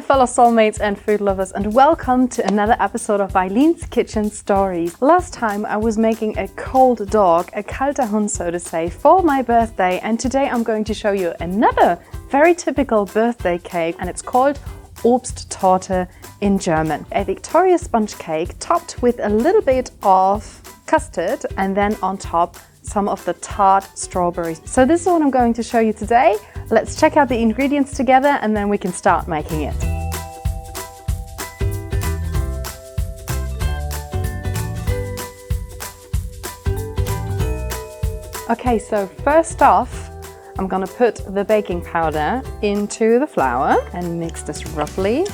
my fellow soulmates and food lovers, and welcome to another episode of Eileen's Kitchen Stories. Last time I was making a cold dog, a kalter Hund so to say, for my birthday, and today I'm going to show you another very typical birthday cake, and it's called Obsttorte in German. A Victoria sponge cake topped with a little bit of custard and then on top some of the tart strawberries. So this is what I'm going to show you today. Let's check out the ingredients together and then we can start making it. Okay, so first off, I'm gonna put the baking powder into the flour and mix this roughly.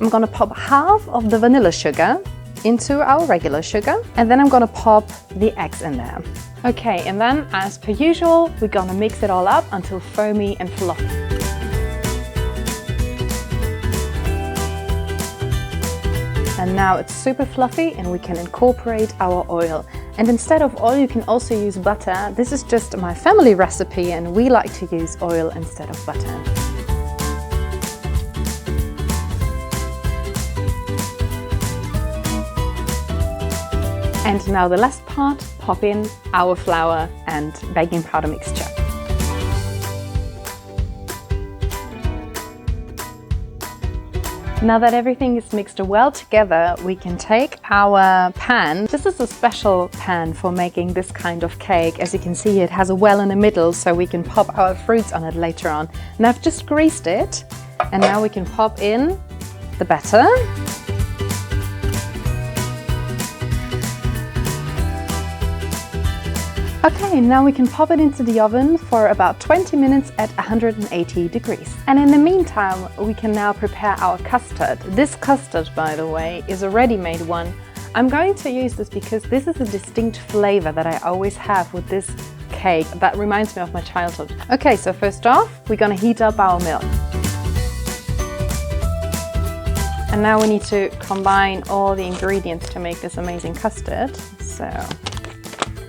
I'm gonna pop half of the vanilla sugar into our regular sugar, and then I'm gonna pop the eggs in there. Okay, and then as per usual, we're gonna mix it all up until foamy and fluffy. And now it's super fluffy and we can incorporate our oil. And instead of oil, you can also use butter. This is just my family recipe and we like to use oil instead of butter. And now the last part, pop in our flour and baking powder mixture. Now that everything is mixed well together, we can take our pan. This is a special pan for making this kind of cake. As you can see, it has a well in the middle, so we can pop our fruits on it later on. And I've just greased it, and now we can pop in the batter. Okay, now we can pop it into the oven for about 20 minutes at 180 degrees. And in the meantime, we can now prepare our custard. This custard, by the way, is a ready-made one. I'm going to use this because this is a distinct flavor that I always have with this cake that reminds me of my childhood. Okay, so first off, we're gonna heat up our milk. And now we need to combine all the ingredients to make this amazing custard. So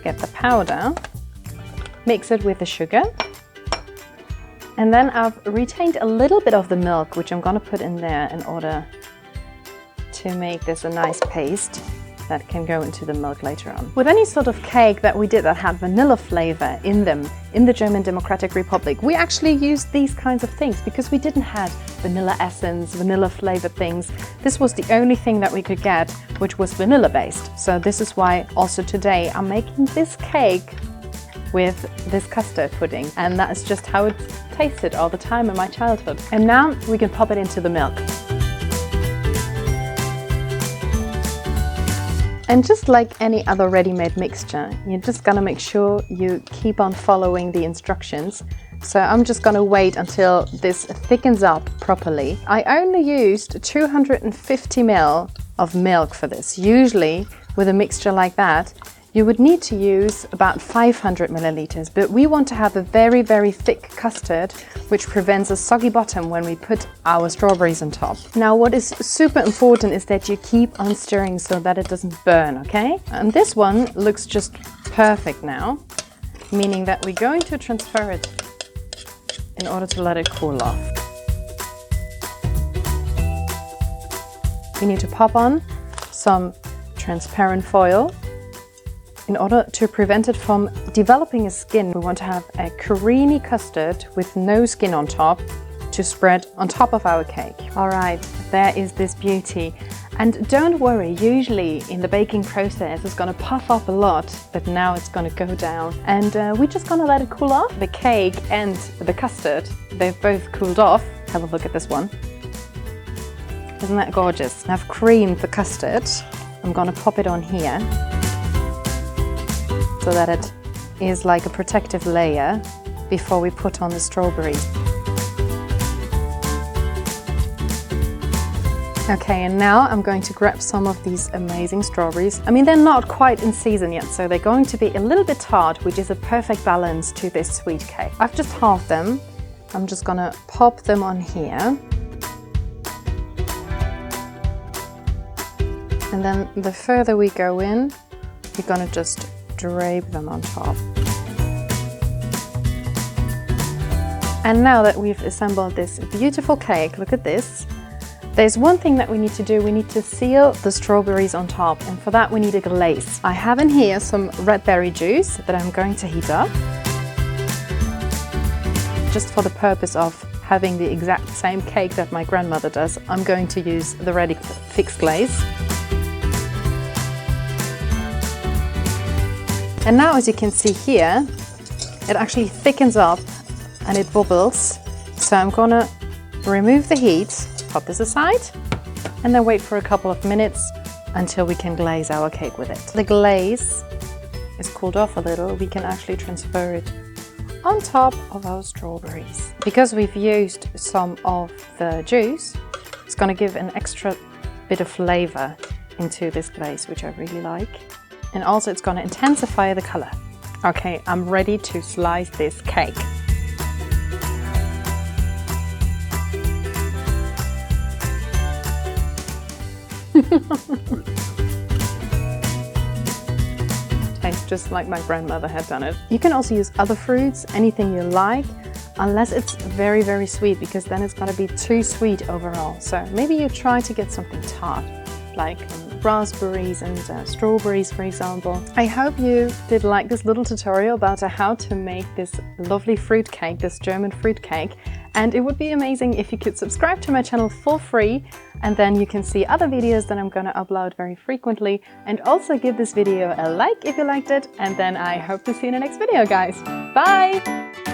get the powder, mix it with the sugar, and then I've retained a little bit of the milk, which I'm going to put in there in order to make this a nice paste that can go into the milk later on. With any sort of cake that we did that had vanilla flavor in them, in the German Democratic Republic, we actually used these kinds of things because we didn't have vanilla essence, vanilla flavored things. This was the only thing that we could get which was vanilla based. So this is why also today I'm making this cake with this custard pudding, and that is just how it tasted all the time in my childhood. And now we can pop it into the milk. And just like any other ready-made mixture, you're just gonna make sure you keep on following the instructions. So I'm just gonna wait until this thickens up properly. I only used 250 ml of milk for this. Usually with a mixture like that, you would need to use about 500 milliliters, but we want to have a very, very thick custard, which prevents a soggy bottom when we put our strawberries on top. Now, what is super important is that you keep on stirring so that it doesn't burn, okay? And this one looks just perfect now, meaning that we're going to transfer it in order to let it cool off. We need to pop on some transparent foil. In order to prevent it from developing a skin, we want to have a creamy custard with no skin on top to spread on top of our cake. All right, there is this beauty. And don't worry, usually in the baking process it's gonna puff up a lot, but now it's gonna go down. And we're just gonna let it cool off. The cake and the custard, they've both cooled off. Have a look at this one. Isn't that gorgeous? I've creamed the custard. I'm gonna pop it on here, so that it is like a protective layer before we put on the strawberries. Okay, and now I'm going to grab some of these amazing strawberries. I mean, they're not quite in season yet, so they're going to be a little bit tart, which is a perfect balance to this sweet cake. I've just halved them. I'm just gonna pop them on here. And then the further we go in, we're gonna just drape them on top. And now that we've assembled this beautiful cake, look at this. There's one thing that we need to do. We need to seal the strawberries on top, and for that we need a glaze. I have in here some red berry juice that I'm going to heat up. Just for the purpose of having the exact same cake that my grandmother does, I'm going to use the ready fixed glaze. And now, as you can see here, it actually thickens up and it bubbles. So I'm gonna remove the heat, put this aside, and then wait for a couple of minutes until we can glaze our cake with it. The glaze is cooled off a little, we can actually transfer it on top of our strawberries. Because we've used some of the juice, it's gonna give an extra bit of flavor into this glaze, which I really like. And also it's gonna intensify the color. Okay, I'm ready to slice this cake. Tastes just like my grandmother had done it. You can also use other fruits, anything you like, unless it's very, very sweet, because then it's gonna be too sweet overall. So maybe you try to get something tart, like raspberries and strawberries, for example. I hope you did like this little tutorial about how to make this lovely fruit cake, this German fruit cake. And it would be amazing if you could subscribe to my channel for free, and then you can see other videos that I'm going to upload very frequently. And also give this video a like if you liked it, and then I hope to see you in the next video, guys. Bye!